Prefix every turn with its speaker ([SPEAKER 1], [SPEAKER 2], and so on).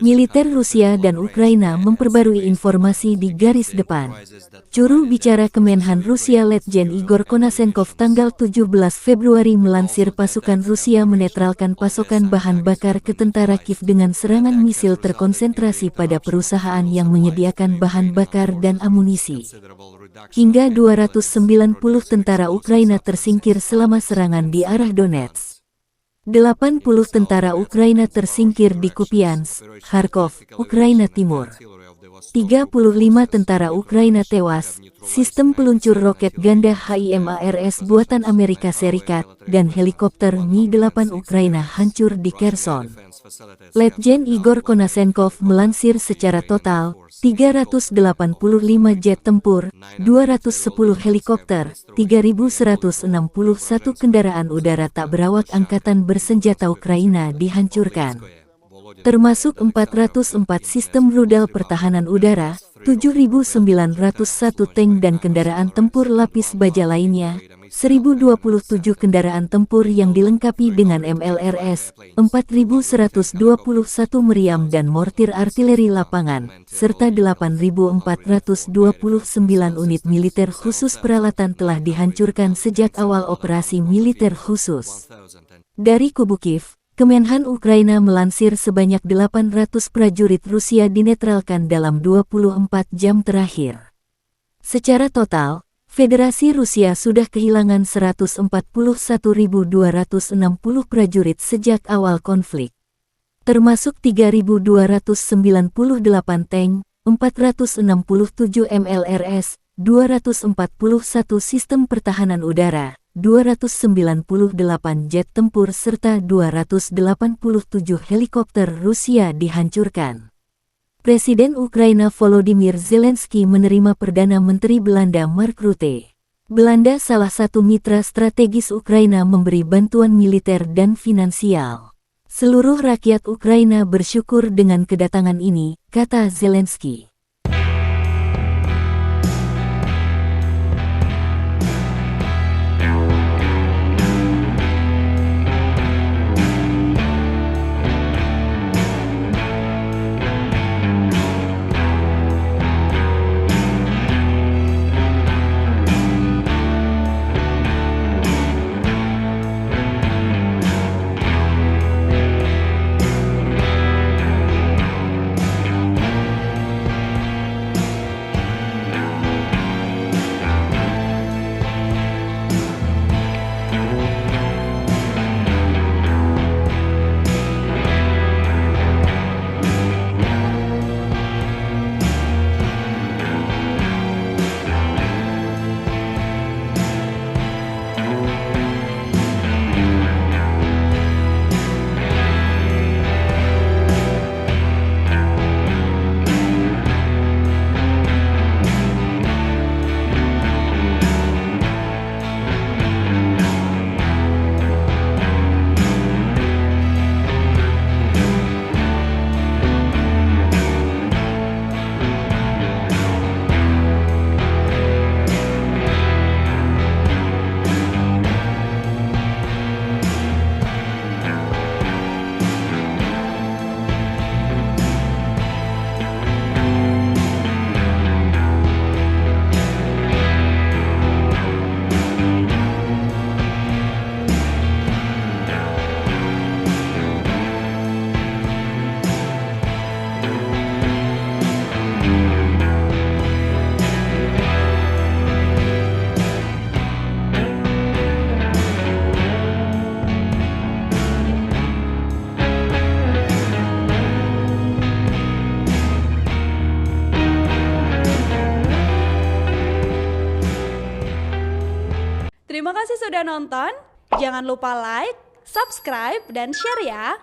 [SPEAKER 1] Militer Rusia dan Ukraina memperbarui informasi di garis depan. Juru bicara Kemenhan Rusia Letjen Igor Konashenkov tanggal 17 Februari melansir pasukan Rusia menetralkan pasokan bahan bakar ke tentara Kiev dengan serangan misil terkonsentrasi pada perusahaan yang menyediakan bahan bakar dan amunisi. Hingga 290 tentara Ukraina tersingkir selama serangan di arah Donetsk. 80 tentara Ukraina tersingkir di Kupiansk, Kharkov, Ukraina Timur. 35 tentara Ukraina tewas, sistem peluncur roket ganda HIMARS buatan Amerika Serikat, dan helikopter Mi-8 Ukraina hancur di Kherson. Letjen Igor Konashenkov melansir secara total, 385 jet tempur, 210 helikopter, 3.161 kendaraan udara tak berawak angkatan bersenjata Ukraina dihancurkan. Termasuk 404 sistem rudal pertahanan udara, 7.901 tank dan kendaraan tempur lapis baja lainnya, 1.027 kendaraan tempur yang dilengkapi dengan MLRS, 4.121 meriam dan mortir artileri lapangan, serta 8.429 unit militer khusus peralatan telah dihancurkan sejak awal operasi militer khusus. Dari kubu Kiev, Kemenhan Ukraina melansir sebanyak 800 prajurit Rusia dinetralkan dalam 24 jam terakhir. Secara total, Federasi Rusia sudah kehilangan 141.260 prajurit sejak awal konflik, termasuk 3.298 tank, 467 MLRS, 241 sistem pertahanan udara, 298 jet tempur serta 287 helikopter Rusia dihancurkan. Presiden Ukraina Volodymyr Zelensky menerima Perdana Menteri Belanda Mark Rutte. Belanda salah satu mitra strategis Ukraina memberi bantuan militer dan finansial. Seluruh rakyat Ukraina bersyukur dengan kedatangan ini, kata Zelensky.
[SPEAKER 2] Terima kasih sudah nonton, jangan lupa like, subscribe, dan share ya!